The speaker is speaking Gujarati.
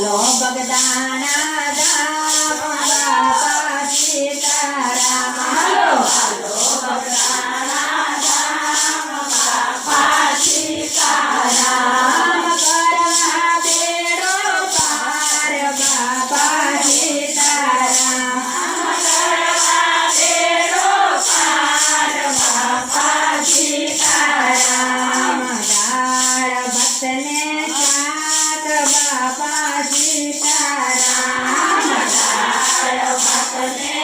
હાલો બગદાણા ધામ બાપા સીતારામ હાલો બગદાણા ધામ બાપા સીતારામ કરવા બેડો પાર બાપા સીતારામ કરવા બેડો પાર બાપા સીતારામ દાળ ભક્તને બાપા સીતારામ દાળ ભક્તને